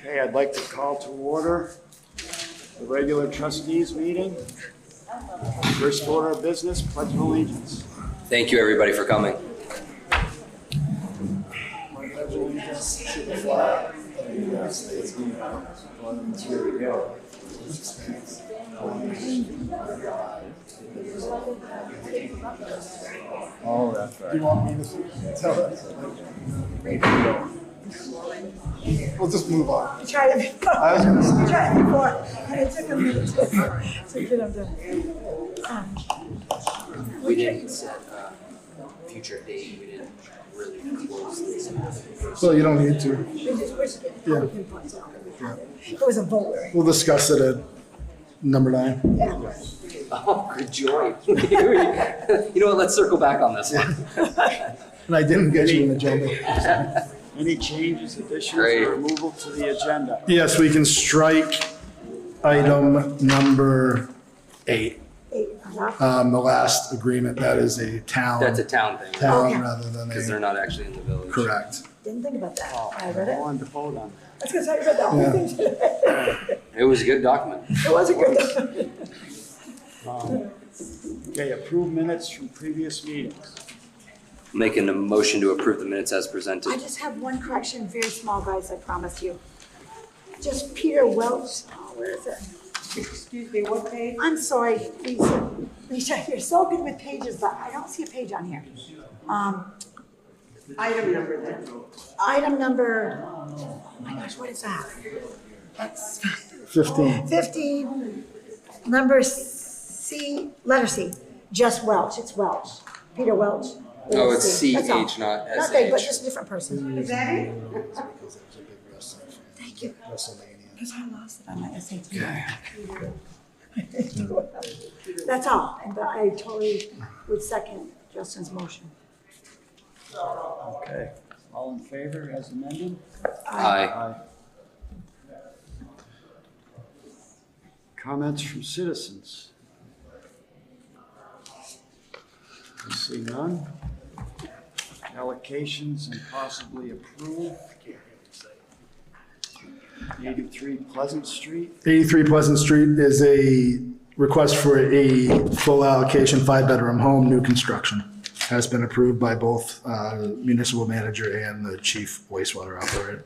Okay, I'd like to call to order the regular trustees meeting. First order of business, pledge of allegiance. Thank you, everybody, for coming. Pledge allegiance to the flag of the United States of America. Here we go. Oh, that's right. You want me to tell us? We'll just move on. We tried it before. I was gonna say. We tried it before, and it took a minute to get them done. We didn't set a future date. We didn't really close this. Well, you don't need to. We just wished it. Yeah. It was a vote. We'll discuss it at number 9. Yeah. Oh, good joy. You know what? Let's circle back on this one. And I didn't get you an agenda. Any changes, additions, Great. or removal to the agenda? Yes, we can strike item number 8. The last agreement, that is a town. That's a town thing, Okay. Rather than because they're a, not actually in the village. correct. Didn't think about that. Oh, I read it. I wanted to vote on I was gonna say, I read the whole thing today. It was a good document. It was a good. it. Okay, approve minutes from previous meetings. Making a motion to approve the minutes as I presented. just have one correction, very small, guys, I promise you. Just Peter Welch, oh, where is it? Excuse me, what page? I'm sorry, Lisa. Lisa, you're so good with pages, but I don't see a page on here. Item number then. Item number, oh my gosh, what is that? That's 15. 15, number C, letter C, just Welch, it's Welch, Peter Welch. Oh, it's C. That's all. CH, not Not big, but SH. just a different person. Is that it? Thank you. Because I lost it on my SAT. That's all, and I totally would second Justin's motion. Okay, all in favor as amended? Aye. Comments from citizens? I see none. Allocations and possibly approve. 83 Pleasant Street. 83 Pleasant Street is a request for a full allocation, 5-bedroom home, new construction. Has been approved by both municipal manager and the chief wastewater operator.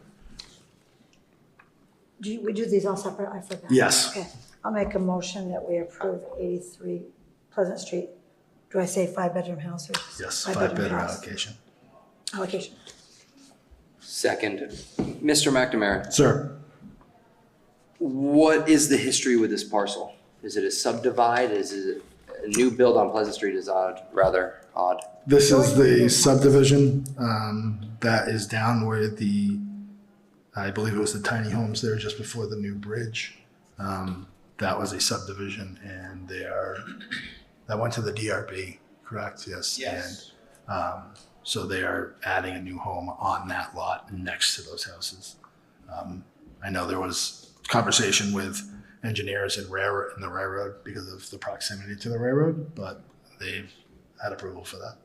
We do these all separate, I forgot. Yes. Okay, I'll make a motion that we approve 83 Pleasant Street. Do I say 5-bedroom house or? just Yes, five-bedroom 5-bedroom house? allocation. Allocation. Second. Mr. McNamara, Sir, what is the history with this parcel? Is it a subdivide? Is it a new build on Pleasant Street is rather odd. this is the subdivision that is down where I believe it was the tiny homes there just before the new bridge. That was a subdivision, and that went to the DRB, correct? Yes. Yes. And so they are adding a new home on that lot next to those houses. I know there was conversation with engineers in the railroad because of the proximity to the railroad, but they've had approval for that.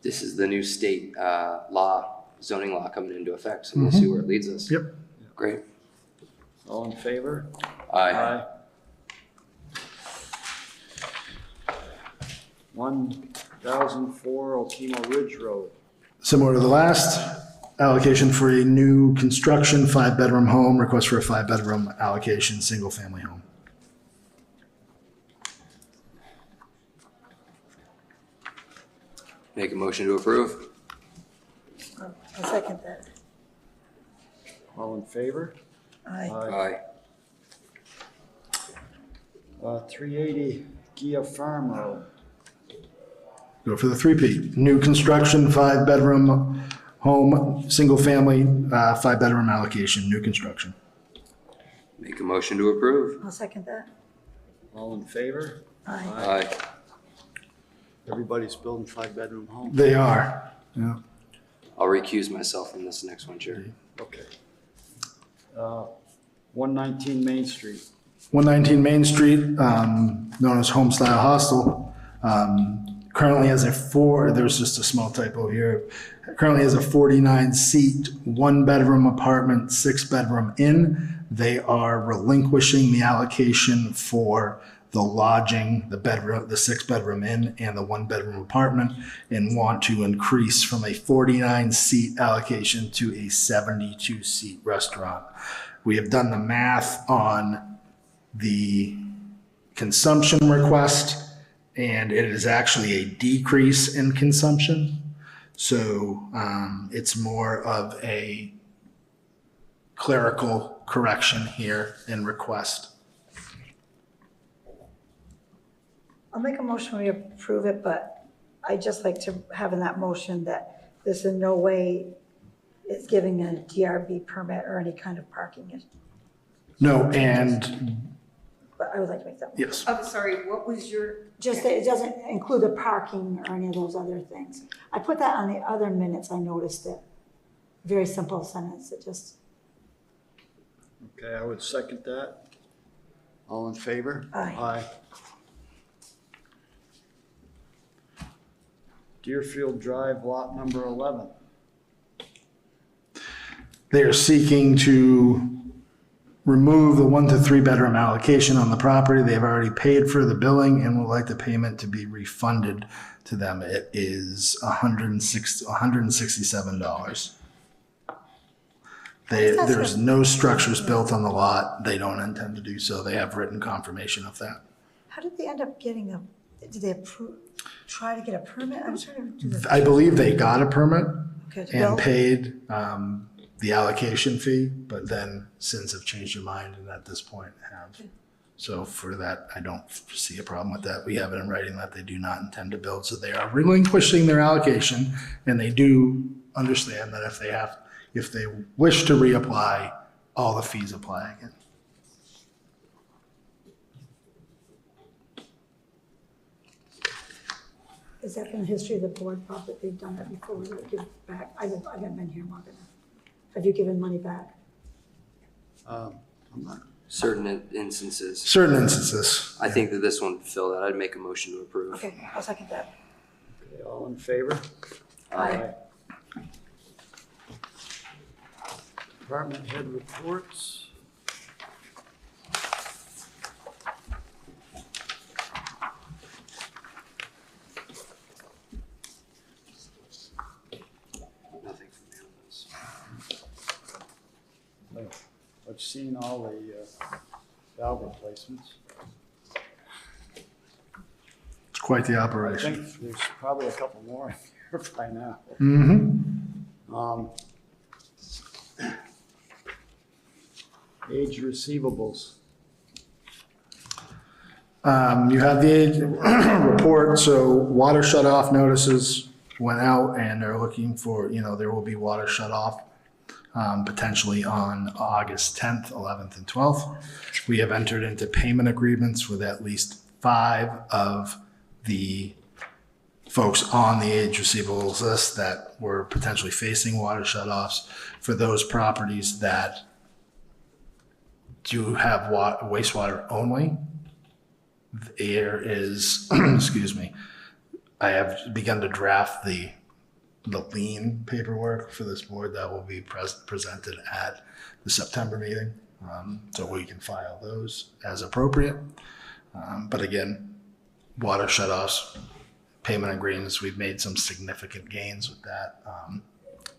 This is the new state zoning law coming into effect, so we'll see where it leads us. Yep. Great. All in favor? Aye. 1004 Okemo Ridge Road. Similar to the last, allocation for a new construction, 5-bedroom home, request for a 5-bedroom allocation, single-family home. Make a motion to approve. I'll second that. All in favor? Aye. Aye. 380 Gia Farm Road. Go for the 3P. New construction, 5-bedroom home, single-family, 5-bedroom allocation, new construction. Make a motion to approve. I'll second that. All in favor? Aye. Aye. Everybody's building 5-bedroom homes. They are. Yeah. I'll recuse myself from this next one, Chair. Okay. 119 Main Street. 119 Main Street, known as Homestyle Hostel, currently has there's just a small typo here. Currently has a 49-seat, 1-bedroom apartment, 6-bedroom inn. They are relinquishing the allocation for the lodging, the 6-bedroom inn and the 1-bedroom apartment, and want to increase from a 49-seat allocation to a 72-seat restaurant. We have done the math on the consumption request, and it is actually a decrease in consumption. So it's more of a clerical correction here in request. I'll make a motion we approve it, but I'd just like to have in that motion that this in no way is giving a DRB permit or any kind of parking. No, and But I would like to make that. yes, I'm sorry, what was your? Just that it doesn't include the parking or any of those other things. I put that on the other minutes, I noticed it. Very simple sentence, it just, Okay, I would second that. All in favor? Aye. Aye. Deerfield Drive, lot number 11. they are seeking to remove the 1 to 3 bedroom allocation on the property. They've already paid for the billing and would like the payment to be refunded to them. It is $167. There's no structures built on the lot. They don't intend to do so. They have written confirmation of that. how did they end up getting did they try to get a permit? I'm trying to do this. I believe they got a permit Okay, to and build. paid the allocation fee, but then since have changed their mind and at this point have. So for that, I don't see a problem with that. We have it in writing that they do not intend to build, so they are relinquishing their allocation, and they do understand that if they wish to reapply, all the fees apply again. Is that from the history of the board, Bob, that they've done that before, we give it back? I haven't been here long enough. Have you given money back? I'm not, Certain instances. Certain instances. I think that this one filled that. I'd make a motion to approve. Okay, I'll second that. okay, all in favor? Aye. Department head reports. Nothing from me on this. I've seen all the valve replacements. It's quite the I operation. think there's probably a couple more in here by now. Age receivables. You have the report, so water shut-off notices went out and they're looking for, there will be water shut off potentially on August 10th, 11th, and 12th. We have entered into payment agreements with at least 5 of the folks on the age receivables list that were potentially facing water shut-offs. For those properties that do have wastewater only, there is, excuse me, I have begun to draft the lien paperwork for this board that will be presented at the September meeting. So we can file those as appropriate. But again, water shutoffs, payment agreements, we've made some significant gains with that.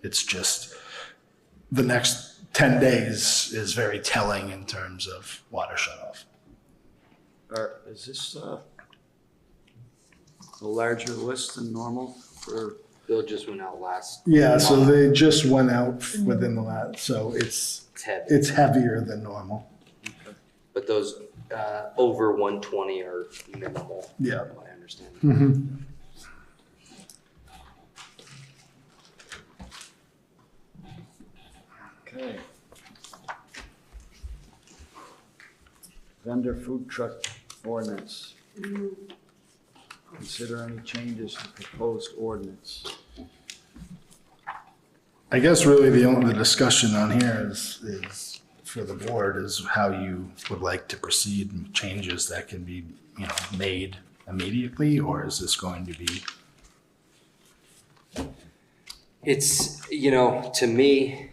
It's just the next 10 days is very telling in terms of water shutoff. Is this a larger list than normal for? Bill just went out last. Yeah, so month. they just went out within the last, so It's heavy. it's heavier than normal. But those over 120 are minimal. Yeah. I understand. Mm-hmm. Okay. Vendor food truck ordinance. Consider any changes to proposed ordinance. I guess really the discussion on here is for the board is how you would like to proceed and changes that can be, made immediately, or is this going to be? It's, to me,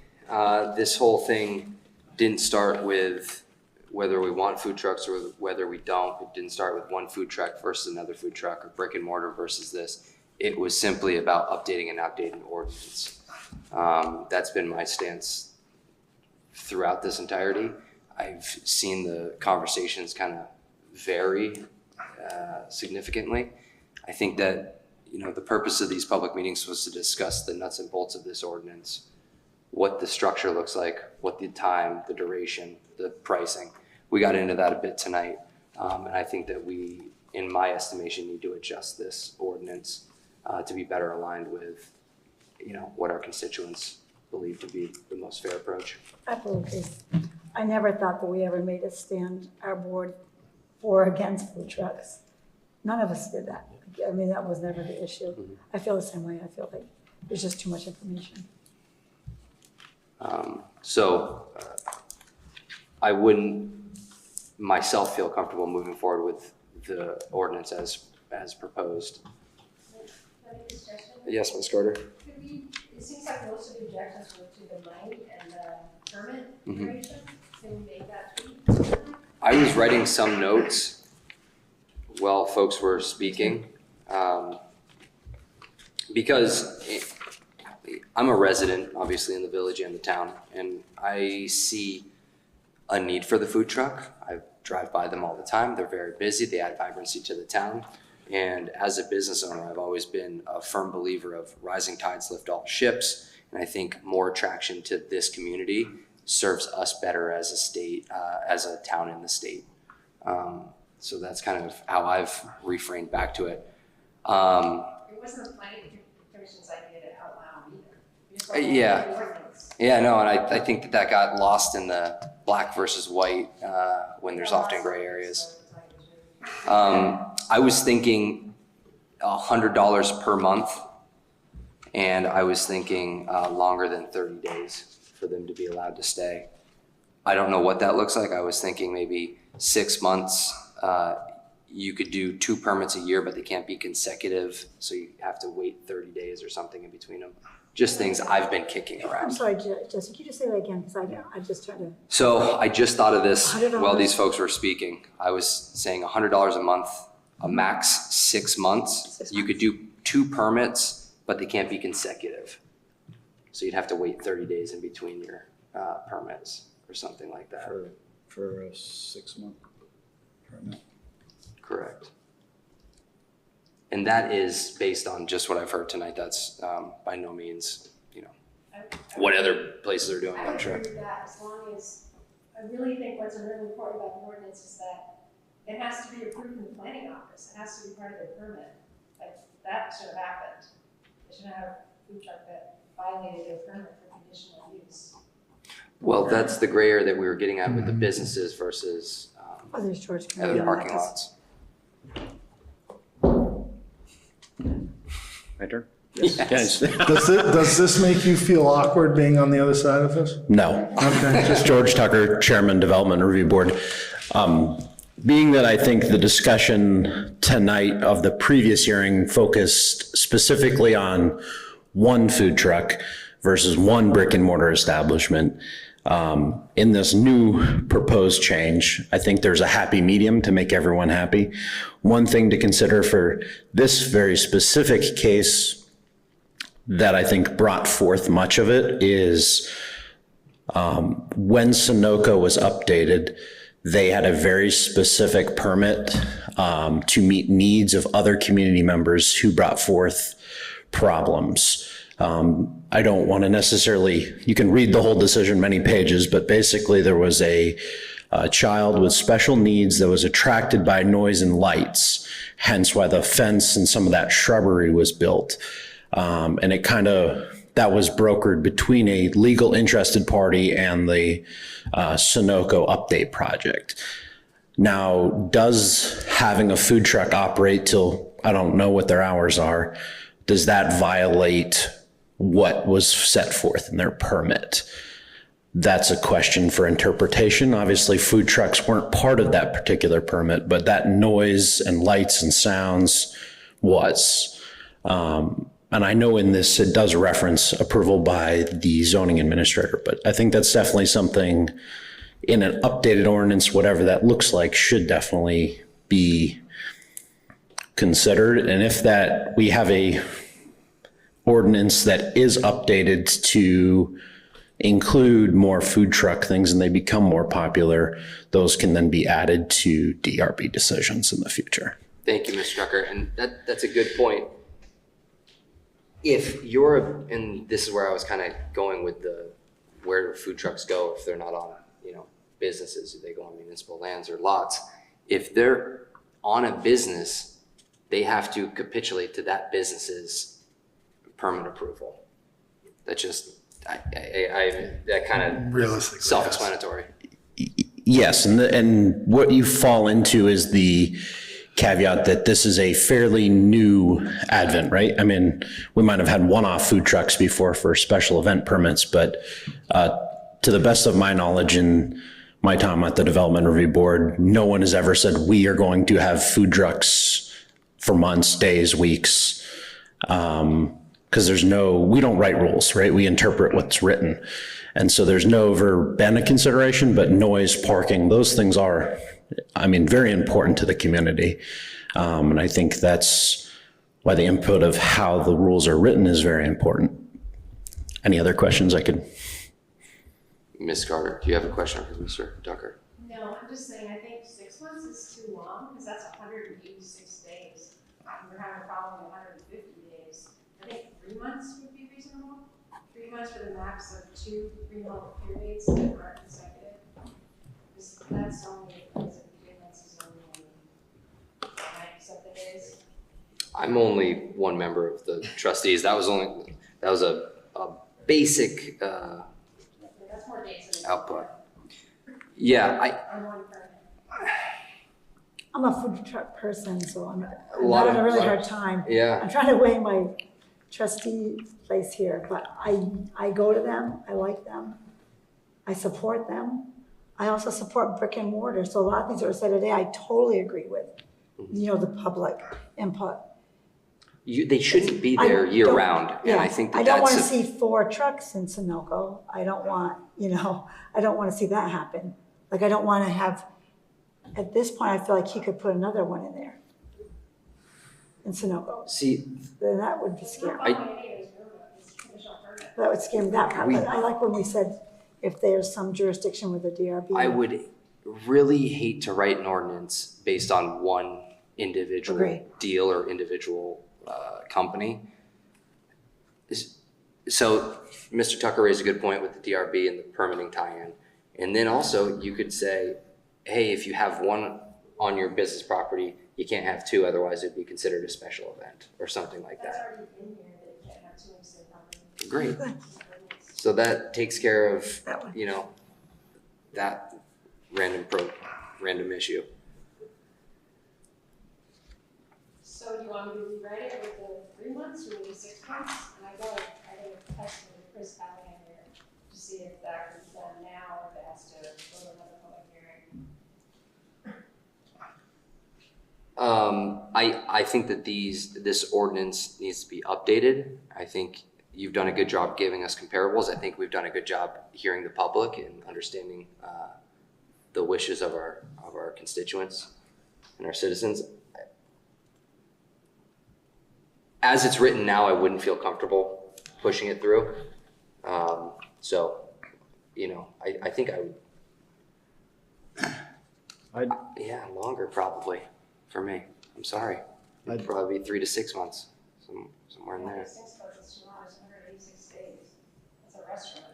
this whole thing didn't start with whether we want food trucks or whether we don't. It didn't start with one food truck versus another food truck or brick and mortar versus this. It was simply about updating an outdated ordinance. That's been my stance throughout this entirety. I've seen the conversations kind of vary significantly. I think that the purpose of these public meetings was to discuss the nuts and bolts of this ordinance, what the structure looks like, what the time, the duration, the pricing. We got into that a bit tonight, and I think that we, in my estimation, need to adjust this ordinance to be better aligned with, what our constituents believe to be the most fair approach. Absolutely. I never thought that we ever made a stand, our board, for or against food trucks. None of us did that. I mean, that was never the issue. I feel the same way. I feel like there's just too much information. I wouldn't myself feel comfortable moving forward with the ordinance as proposed. Yes, Ms. Carter? It seems like most of the objections were to the money and the permit duration. Can we make that tweak? I was writing some notes while folks were speaking, because I'm a resident, obviously, in the village and the town, and I see a need for the food truck. I drive by them all the time. They're very busy. They add vibrancy to the town. And as a business owner, I've always been a firm believer of rising tides lift all ships. And I think more attraction to this community serves us better as a state, as a town in the state. So that's kind of how I've refrained back to it. It wasn't the planning commission's idea to outlaw either. Yeah, no, and I think that got lost in the black versus white when there's often gray areas. I was thinking $100 per month, and I was thinking longer than 30 days for them to be allowed to stay. I don't know what that looks like. I was thinking maybe 6 months. You could do 2 permits a year, but they can't be consecutive, so you have to wait 30 days or something in between them. Just things I've been kicking I'm around. sorry, Jesse, could you just say that again? Because I'm just trying to. So I just thought of this $100. while these folks were speaking. I was saying $100 a month, a max 6 months. 6 You could do 2 permits, but they can't be consecutive. So you'd have to wait 30 days in between your permits or something like that. For a 6-month permit. Correct. And that is based on just what I've heard tonight. That's by no means, what other places are doing, I I'm would sure. agree with that, as long as, I really think what's really important about the ordinance is that it has to be approved in the planning office. It has to be part of their permit. Like, that should have happened. They shouldn't have a food truck that violated their permit for conditional use. Well, that's the gray area that we were getting at with the businesses versus Oh, there's George. other parking lots. My turn? Yes. Does this make you feel awkward being on the other side of this? No. Okay, just George Tucker, Chairman, Development Review Board. Being that I think the discussion tonight of the previous hearing focused specifically on one food truck versus one brick and mortar establishment, in this new proposed change, I think there's a happy medium to make everyone happy. One thing to consider for this very specific case that I think brought forth much of it is when Sunoco was updated, they had a very specific permit to meet needs of other community members who brought forth problems. I don't want to necessarily, you can read the whole decision, many pages, but basically there was a child with special needs that was attracted by noise and lights, hence why the fence and some of that shrubbery was built. And it that was brokered between a legal interested party and the Sunoco update project. Now, does having a food truck operate till, I don't know what their hours are, does that violate what was set forth in their permit? that's a question for interpretation. Obviously, food trucks weren't part of that particular permit, but that noise and lights and sounds was. And I know in this, it does reference approval by the zoning administrator, but I think that's definitely something in an updated ordinance, whatever that looks like, should definitely be considered. And if that, we have a ordinance that is updated to include more food truck things and they become more popular, those can then be added to DRB decisions in the future. Thank you, Mr. Tucker, and that's a good point. If you're, and this is where I was kind of going with where do food trucks go if they're not on, businesses, they go on municipal lands or lots. If they're on a business, they have to capitulate to that business's permit approval. That's just, that kind of Realistically, yes. self-explanatory. Yes, and what you fall into is the caveat that this is a fairly new advent, right? I mean, we might have had one-off food trucks before for special event permits, but to the best of my knowledge in my time at the Development Review Board, no one has ever said we are going to have food trucks for months, days, weeks, because we don't write rules, right? We interpret what's written. And so there's never been a consideration, but noise, parking, those things are, very important to the community. And I think that's why the input of how the rules are written is very important. Any other questions I could? Ms. Carter, do you have a question for Mr. Tucker? No, I'm just saying, I think 6 months is too long, because that's 186 days. We're having a problem with 150 days. I think 3 months would be reasonable. 3 months with a max of 2 3-month periods that are consecutive. That's only, 3 months is only 90-something days. I'm only one member of the trustees. That was a basic That's more days than output. Yeah, on one permit. I'm a food truck person, so I'm lot having a really of- hard time. yeah. I'm trying to weigh my trustee place here, but I go to them, I like them, I support them. I also support brick and mortar, so a lot of things that were said today, I totally agree with, the public input. They shouldn't be there year round, and I think I don't want to that's see 4 trucks in Sunoco. I don't want, I don't want to see that happen. Like, I don't want to have, at this point, I feel like he could put another one in there in Sunoco. see. Then that would be scary. That would scare me, that part. We- But I like when we said if there's some jurisdiction with the DRB. I would really hate to write an ordinance based on one individual Agree. deal or individual company. So Mr. Tucker raised a good point with the DRB and the permitting tie-in. And then also you could say, hey, if you have one on your business property, you can't have 2, otherwise it'd be considered a special event or something like That's that. already in here, that you can't have 2 on the same property. Great. Good. So that takes care of, That one. that random issue. So do you want me to rewrite it with the 3 months or maybe 6 months? And I go test with Chris Callahan here to see if that can be done now or if it has to go to another public hearing. I think that this ordinance needs to be updated. I think you've done a good job giving us comparables. I think we've done a good job hearing the public and understanding the wishes of our constituents and our citizens. As it's written now, I wouldn't feel comfortable pushing it through. So, I think yeah, longer probably for me. I'm sorry. It'd probably be 3 to 6 months, somewhere in there. 6 months is 2 hours, 186 days. That's a restaurant.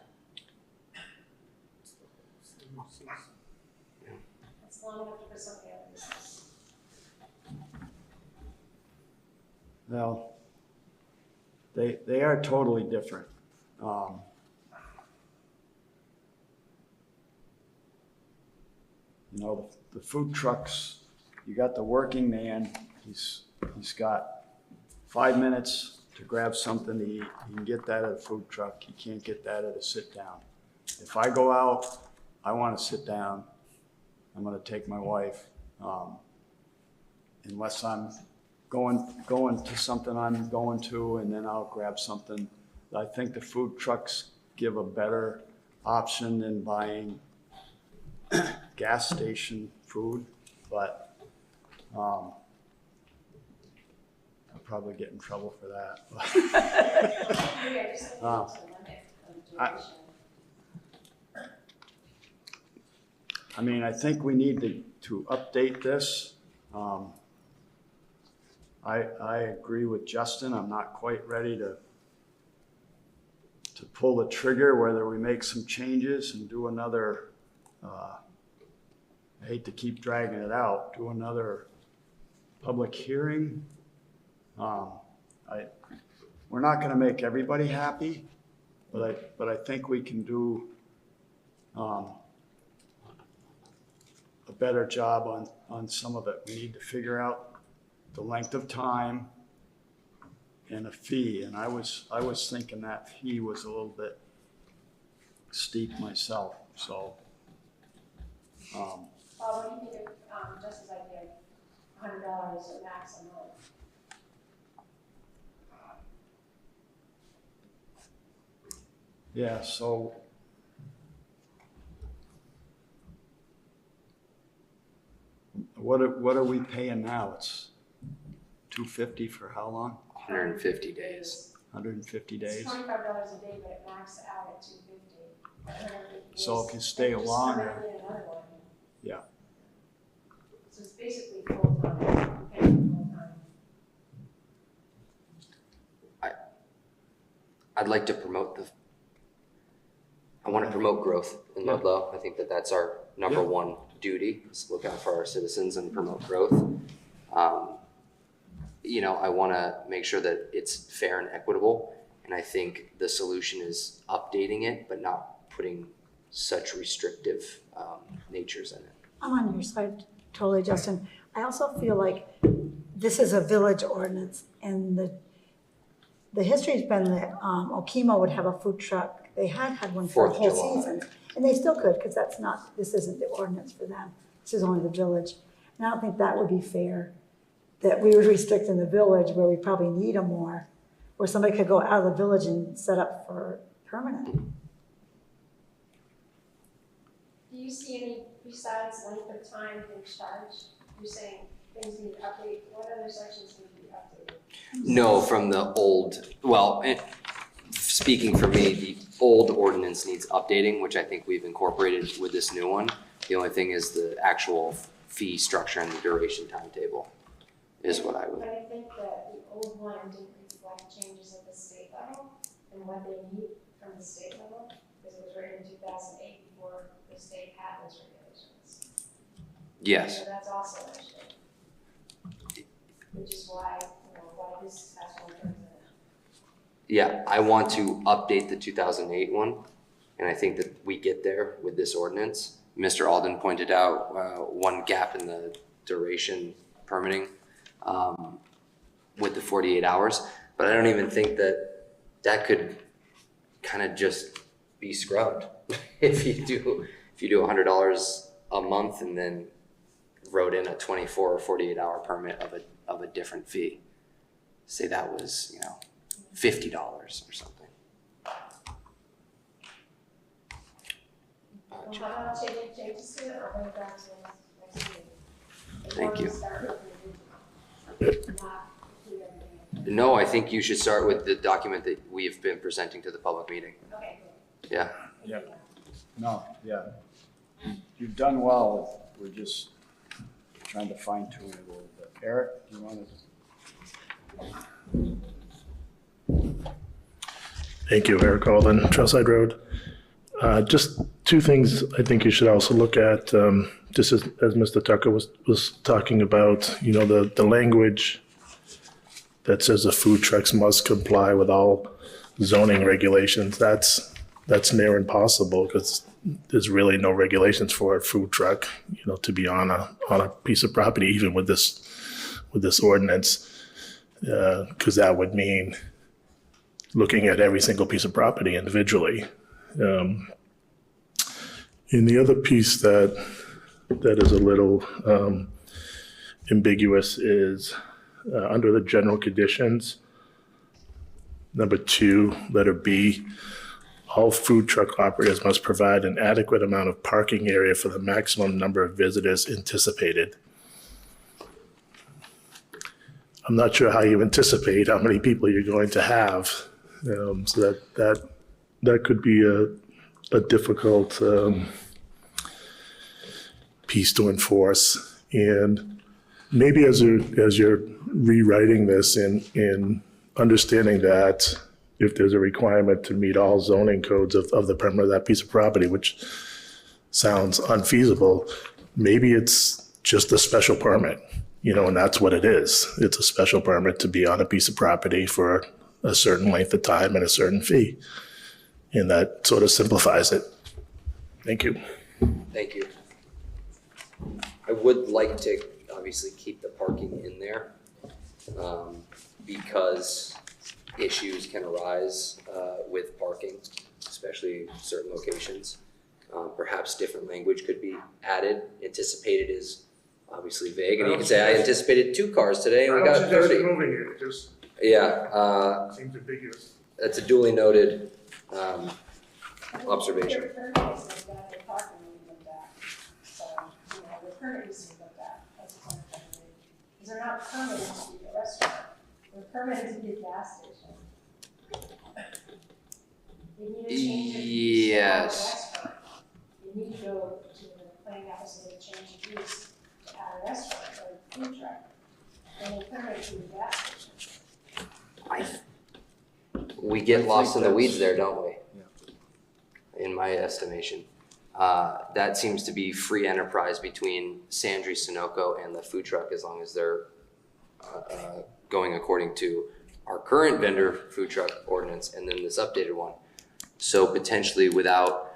That's long enough to put something out of business. Well, they are totally different. The food trucks, you got the working man, he's got 5 minutes to grab something to eat. He can get that at a food truck, he can't get that at a sit down. if I go out, I want to sit down. I'm going to take my wife. Unless I'm going to something I'm going to, and then I'll grab something. I think the food trucks give a better option than buying gas station food, but I'll probably get in trouble for that. Maybe I just think Um, it's a limit of duration. I mean, I think we need to update this. I agree with Justin. I'm not quite ready to pull the trigger, whether we make some changes and do another, I hate to keep dragging it out, do another public hearing. We're not gonna make everybody happy, but I think we can do a better job on some of it. We need to figure out the length of time and a fee, and I was thinking that fee was a little bit steep myself, so. Bob, what do you think of, Justin's idea of $100 at max a month? Yeah, so. What are we paying now? It's $250 for how long? 150 days. 150 days? It's $25 a day, but it maxed out at $250. So if you stay longer. Just come in and another one. Yeah. So it's basically full-time, paying full-time. I'd like to promote I want to promote growth in Ludlow. I think that's our number one duty, is look out for our citizens and promote growth. I want to make sure that it's fair and equitable. And I think the solution is updating it, but not putting such restrictive natures in it. I'm on your side totally, Justin. I also feel like this is a village ordinance, and the history's been that Okemo would have a food truck. They had one for the 4th of whole July. season, and they still could, because this isn't the ordinance for them. This is only the village. And I don't think that would be fair, that we would restrict in the village where we probably need them more, where somebody could go out of the village and set up for permanent. Do you see any, besides length of time being charged, you're saying things need to update, what other sections need to be updated? No, from the old, speaking for me, the old ordinance needs updating, which I think we've incorporated with this new one. The only thing is the actual fee structure and the duration timetable is what I would. But I think that the old one didn't reflect changes at the state level and what they need from the state level, because it was written in 2008 before the state had those regulations. Yes. So that's also an issue. Which is why, why this has one turns in. Yeah, I want to update the 2008 one, and I think that we get there with this ordinance. Mr. Alden pointed out one gap in the duration permitting with the 48 hours, but I don't even think that could kind of just be scrubbed if you do $100 a month and then wrote in a 24 or 48 hour permit of a different fee. Say that was, $50 or something. Well, how about changes to it, I'll bring it back to next meeting. Thank you. Start with the original, not include everything. No, I think you should start with the document that we've been presenting to the public meeting. Okay, Yeah. Yeah. No, yeah. You've done well. We're just trying to fine tune it a little bit. Eric, do you want to? Thank you, Eric Alden, Trailside Road. Just two things I think you should also look at, just as Mr. Tucker was talking about, the language that says the food trucks must comply with all zoning regulations. That's near impossible, because there's really no regulations for a food truck, to be on a piece of property, even with this ordinance, because that would mean looking at every single piece of property individually. And the other piece that is a little ambiguous is under the general conditions, number 2, letter B, all food truck operators must provide an adequate amount of parking area for the maximum number of visitors anticipated. I'm not sure how you anticipate how many people you're going to have. So that could be a difficult piece to enforce. And maybe as you're rewriting this and understanding that if there's a requirement to meet all zoning codes of the perimeter of that piece of property, which sounds unfeasible, maybe it's just a special permit, and that's what it is. It's a special permit to be on a piece of property for a certain length of time and a certain fee. And that sort of simplifies it. Thank you. Thank you. I would like to obviously keep the parking in there, because issues can arise with parking, especially certain locations. Perhaps different language could be added. Anticipated is obviously vague, and you can say, I anticipated 2 cars today and we got 30. moving it, just Yeah, seems ambiguous. that's a duly noted observation. Their permit is like that, their parking will be looked at. So, the permit needs to be looked at, that's what's on the permit. Because they're not permitted to be a restaurant, they're permitted to be a gas station. You need to change it to be a Yes. restaurant. You need to go to the planning office and change the use to add a restaurant or a food truck. And they permit it to be a gas station. We get lost in the that's- weeds there, don't we? In my estimation. That seems to be free enterprise between Sandry, Sunoco, and the food truck, as long as they're going according to our current vendor food truck ordinance and then this updated one. So potentially without,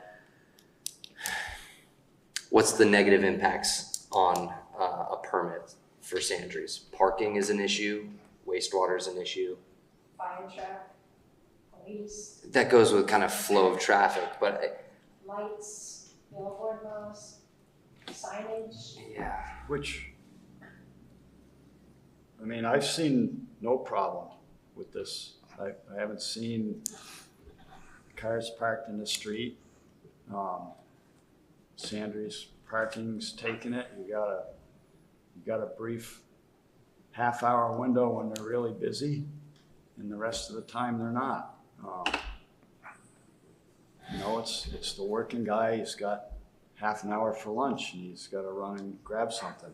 what's the negative impacts on a permit for Sandry's? Parking is an issue, wastewater is an issue. Fire truck, police, That goes with kind of flow of traffic, but lights, billboard laws, signage. yeah. Which, I've seen no problem with this. I haven't seen cars parked in the street. Sandry's parking's taking it. You got a brief half-hour window when they're really busy, and the rest of the time they're not. It's the working guy. He's got half an hour for lunch, and he's got to run and grab something.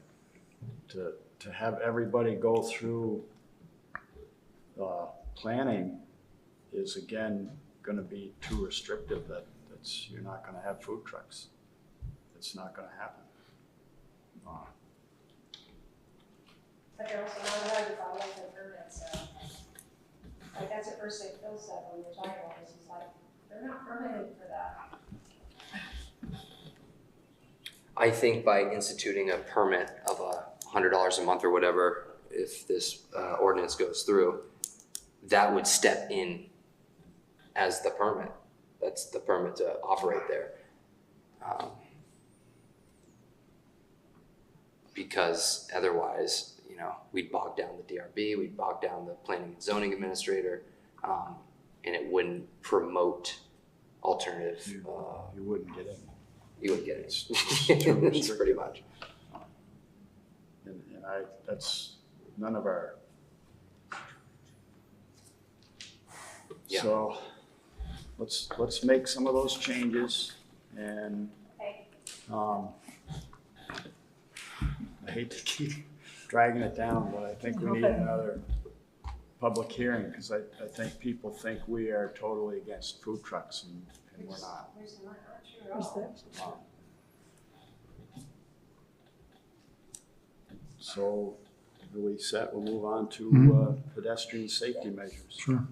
To have everybody go through planning is again going to be too restrictive. You're not going to have food trucks. It's not going to happen. But they're also not allowed to file their permit, so. Like, that's what first thing Phil said when we were talking about this, he's like, they're not permitted for that. I think by instituting a permit of $100 a month or whatever, if this ordinance goes through, that would step in as the permit. That's the permit to operate there. Because otherwise, we'd bog down the DRB, we'd bog down the planning and zoning administrator, and it wouldn't promote alternative. You wouldn't get in. You wouldn't get it. It's too restrictive. Pretty much. And that's none of our. Yeah. So let's make some of those changes, and Okay. I hate to keep dragging it down, but I think we need another public hearing, because I think people think we are totally against food trucks, and we're not. There's not true at all. So, are we set? We'll move on to pedestrian safety measures. Sure.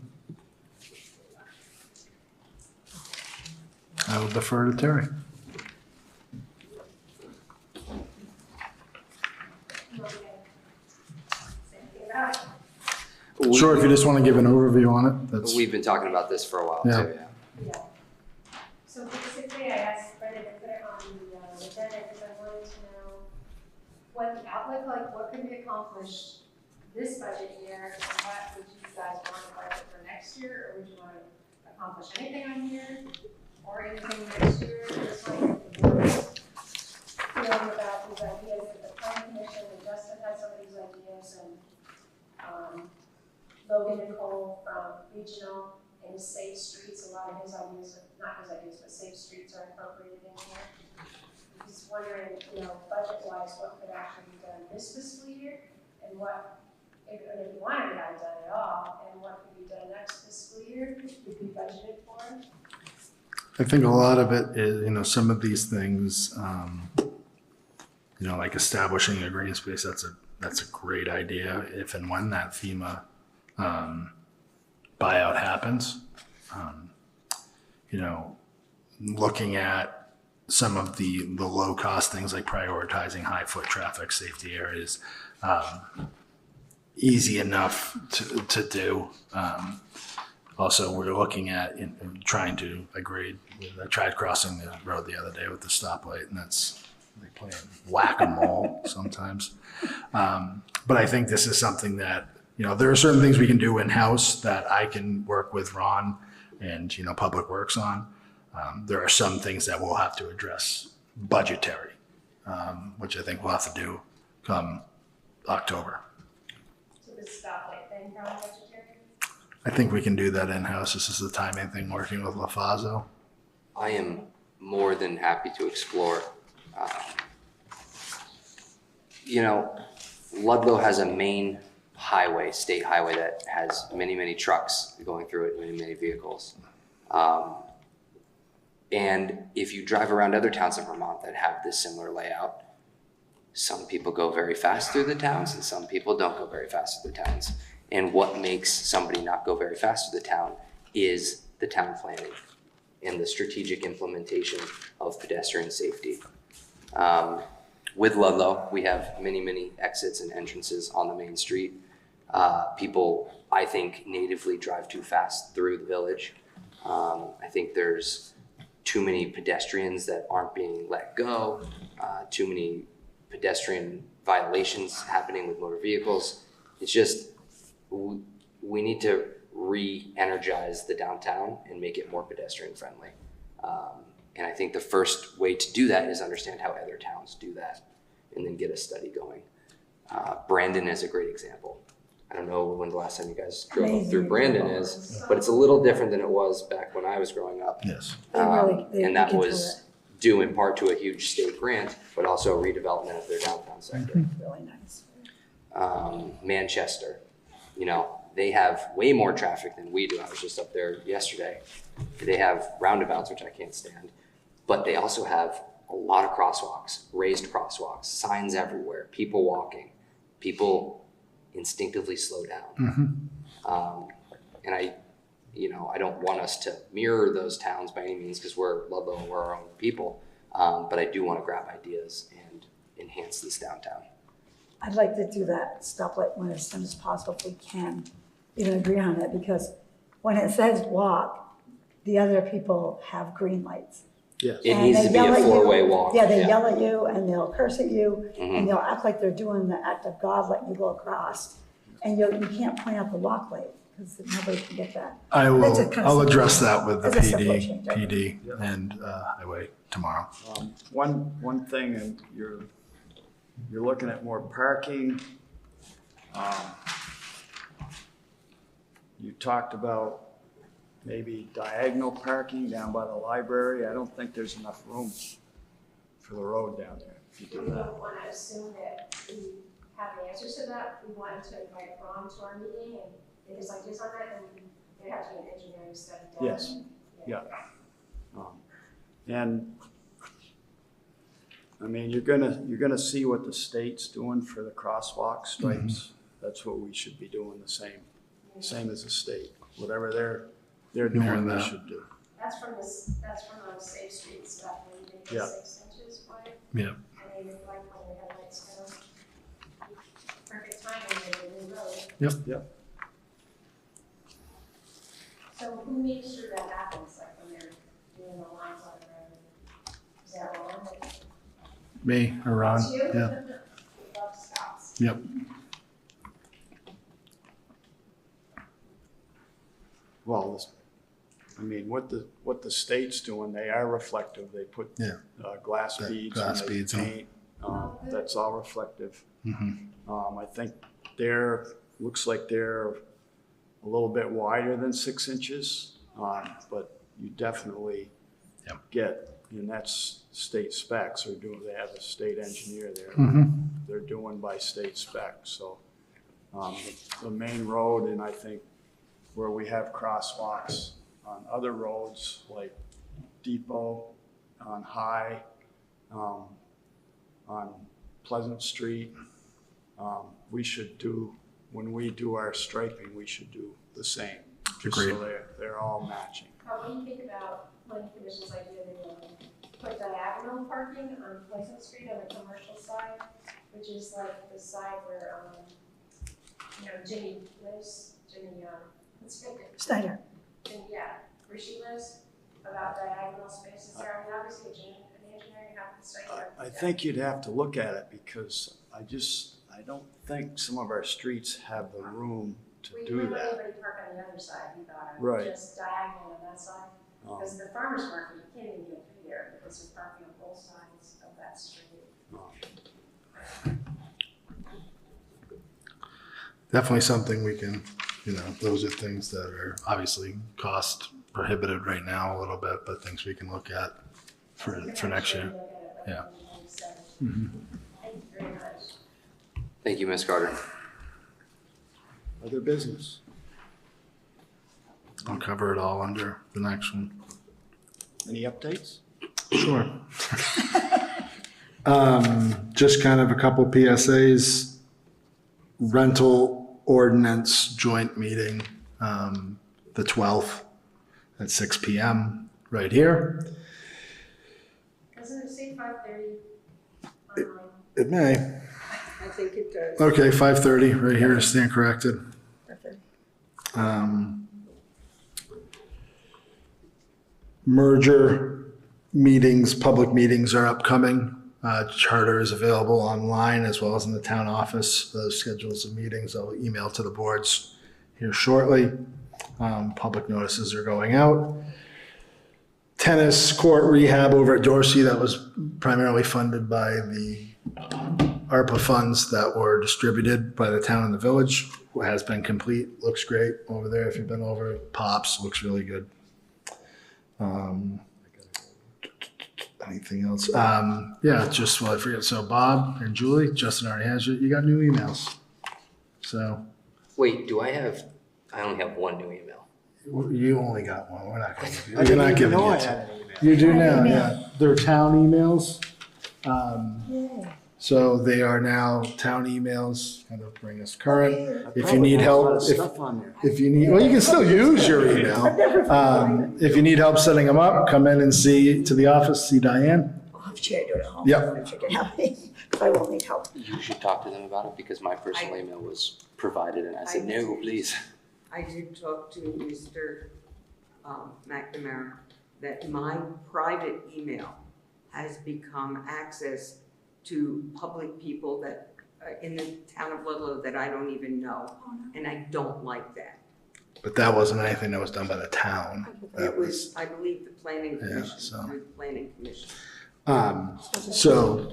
I will defer to Terry. Sure, if you just want to give an overview on it, that's. We've been talking about this for a while Yeah. too, yeah. Yeah. So basically, I asked Brenda to put it on what the outlook, like what can be accomplished this budget year, and what would you guys want to budget for next year, or would you want to accomplish anything on here, or anything next year, just like the board's feeling about these ideas that the planning commission, and Justin had some of these ideas, and, Logan and Cole from Regional and Safe Streets, a lot of his ideas, not his ideas, but Safe Streets are incorporated in here. Just wondering, budget-wise, what could actually be done this fiscal year, and what, if you wanted to have it done at all, and what could be done next fiscal year, could be budgeted for. I think a lot of it is, some of these things, like establishing a green space, that's a great idea if and when that FEMA buyout happens. Looking at some of the low cost things like prioritizing high foot traffic safety areas, easy enough to do. Also, we're looking at trying to agree. I tried crossing the road the other day with the stoplight, and that's like playing whack-a-mole sometimes. But I think this is something that, there are certain things we can do in-house that I can work with Ron and, Public Works on. There are some things that we'll have to address budgetary, which I think we'll have to do come October. So this stoplight thing, probably budgetary? I think we can do that in-house. This is the timing thing, working with LaFazo. I am more than happy to explore. Ludlow has a main highway, state highway, that has many, many trucks going through it, many, many vehicles. And if you drive around other towns in Vermont that have this similar layout, some people go very fast through the towns and some people don't go very fast through the towns. And what makes somebody not go very fast through the town is the town planning and the strategic implementation of pedestrian safety. With Ludlow, we have many, many exits and entrances on the main street. People, I think, natively drive too fast through the village. I think there's too many pedestrians that aren't being let go, too many pedestrian violations happening with motor vehicles. It's just, we need to re-energize the downtown and make it more pedestrian friendly. And I think the first way to do that is understand how other towns do that and then get a study going. Brandon is a great example. I don't know when the last time you guys drove up through Brandon is, but it's a little different than it was back when I was growing up. Yes. And that was due in part to a huge state grant, but also a redevelopment of their downtown sector. Really nice. Manchester, they have way more traffic than we do. I was just up there yesterday. They have roundabouts, which I can't stand, but they also have a lot of crosswalks, raised crosswalks, signs everywhere, people walking, people instinctively slow down. And I don't want us to mirror those towns by any means because we're Ludlow and we're our own people, but I do want to grab ideas and enhance this downtown. I'd like to do that stoplight one as soon as possible if we can even agree on it, because when it says walk, the other people have green lights. Yes. It And needs they to be yell a at you. four-way walk. Yeah, they yell at you and they'll curse at you Mhm. and they'll act like they're doing the act of God, letting you go across. And you can't point out the walkway because nobody can get that. That's a kind of I'll address that with the That's a simple change, right? PD and highway tomorrow. One thing, and you're looking at more parking. You talked about maybe diagonal parking down by the library. I don't think there's enough room for the road down there if you do We that. don't want to assume that we have the answers to that. We wanted to invite Ron to our meeting and get his ideas on that, and there has to be an engineering study done. Yes. Yeah. And I mean, you're gonna see what the state's doing for the crosswalk stripes. That's what we should be doing, the same as the state. Whatever they're Mirror doing, we that. should do. That's from the Safe Street stuff, when you make Yeah. the 6 inches wide. Yeah. And they like when they have lights kind of perfect timing in the new road. Yep. So who makes sure that happens, like when they're doing the lines on the road? Is that Ron? Me or Ron? It's you? Yeah. Yep. Well, I mean, what the state's doing, they are reflective. They put Yeah. Glass That beads. glass and they beads on. paint. That's all reflective. Mm-hmm. I think looks like they're a little bit wider than 6 inches, but you definitely Yep. get, and that's state specs, they have a state engineer there. Mm-hmm. They're doing by state specs, so. The main road, and I think where we have crosswalks on other roads like Depot, on High, on Pleasant Street, when we do our striping, we should do the same. Just Agreed. so they're all matching. What do you think about planning commission's idea to put diagonal parking on Pleasant Street on the commercial side, which is like the side where, Jimmy lives, let's pick it. Snyder. And yeah, where she lives, about diagonal spaces there. I mean, obviously, an engineer, you have to strike. I think you'd have to look at it because I don't think some of our streets have the room to We do wouldn't let that. anybody park on the other side, we thought, Right. just diagonal on that side. Because the farmer's market, you can't even get through there because they're parking on both sides of that street. Definitely something we can, those are things that are obviously cost prohibitive right now a little bit, but things we can look at for next year. Yeah. Mm-hmm. Thank you very much. Thank you, Ms. Carter. Other business. I'll cover it all under the next one. Any updates? Sure. Just kind of a couple PSAs. Rental ordinance joint meeting, the 12th at 6 p.m. right here. Doesn't it say 5:30? It may. I think it does. Okay, 5:30 right here, stand corrected. Perfect. Merger meetings, public meetings are upcoming. Charter is available online as well as in the town office. Those schedules of meetings I'll email to the boards here shortly. Public notices are going out. Tennis court rehab over at Dorsey, that was primarily funded by the ARPA funds that were distributed by the town and the village. Has been complete, looks great over there. If you've been over, pops, looks really good. Anything else? Yeah, just I forget. So Bob and Julie, Justin already has you got new emails. So Wait, I only have one new email. you only got one. We're not going to. I We're didn't not even giving know I it. had an email. You do now, Email. yeah. They're town emails. Yay. So they are now town emails, kind of bring us current. Okay. If you Probably need got a lot help, of stuff on there. if you need, well, you can still use your email. If you need help setting them up, come in and see to the office, see Diane. I'll have Sherry do it at home. Yep. If she can help me, because I will need help. You should talk to them about it because my personal email was provided and I said, no, please. I did talk to Mr. McNamara that my private email has become access to public people that in the town of Ludlow that I don't even know, and I don't like that. But that wasn't anything that was done by the town. That It was, I believe, the planning commission, so. through the planning commission, So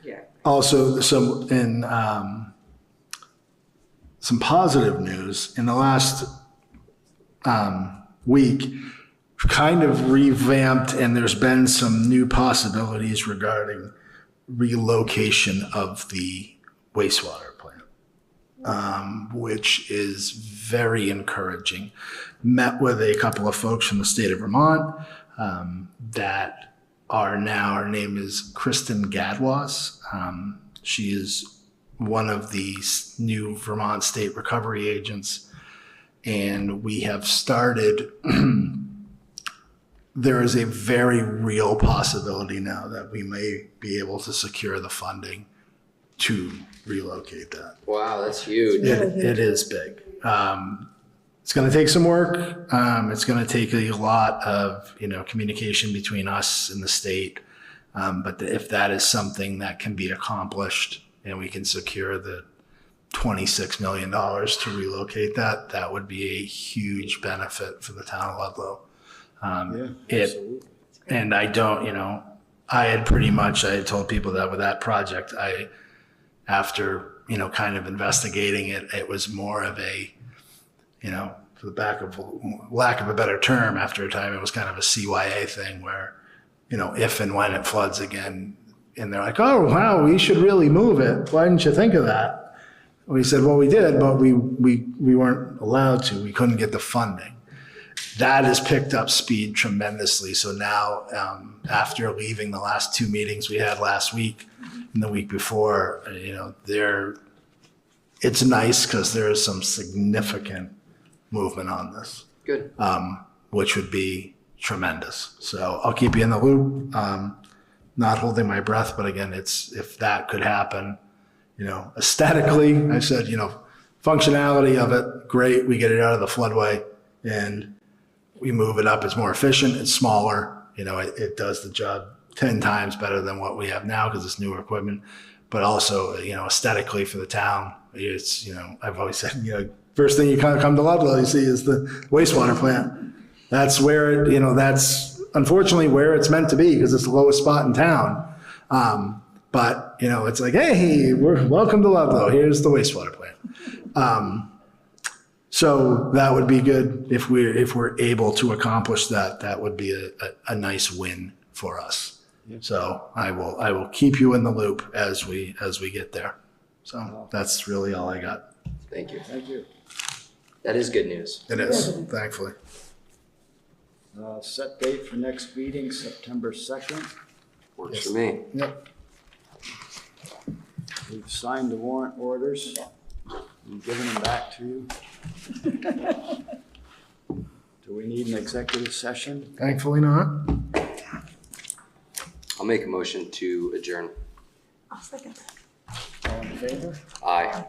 yeah. also some positive news in the last week, kind of revamped, and there's been some new possibilities regarding relocation of the wastewater plant, which is very encouraging. Met with a couple of folks from the state of Vermont that are now, her name is Kristen Gadwas. She is one of the new Vermont state recovery agents, and we have started there is a very real possibility now that we may be able to secure the funding to relocate that. Wow, that's huge. It is big. It's going to take some work. It's going to take a lot of communication between us and the state. But if that is something that can be accomplished, and we can secure the $26 million to relocate that, that would be a huge benefit for the town of Ludlow. Absolutely. And I don't, I had told people that with that project, after, kind of investigating it, it was more of a, for the lack of a better term, after a time, it was kind of a CYA thing where, if and when it floods again, and they're like, oh, wow, we should really move it. Why didn't you think of that? We said, well, we did, but we weren't allowed to. We couldn't get the funding. That has picked up speed tremendously. So now, after leaving the last 2 meetings we had last week and the week before, it's nice because there is some significant movement on this. Good. Which would be tremendous. So I'll keep you in the loop. Not holding my breath, but again, if that could happen, aesthetically, I said, functionality of it, great. We get it out of the floodway and we move it up. It's more efficient. It's smaller. It does the job 10 times better than what we have now because it's newer equipment. But also, aesthetically for the town, it's, I've always said, first thing you kind of come to Ludlow, you see is the wastewater plant. That's where that's unfortunately where it's meant to be because it's the lowest spot in town. But, it's like, hey, welcome to Ludlow. Here's the wastewater plant. So that would be good if we're able to accomplish that. That would be a nice win for us. So I will keep you in the loop as we get there. So that's really all I got. Thank you. Thank you. That is good news. It is, thankfully. Set date for next meeting, September 2nd. Works for me. Yep. We've signed the warrant orders. I'm giving them back to you. Do we need an executive session? Thankfully not. I'll make a motion to adjourn. I'll second that. All in favor? Aye.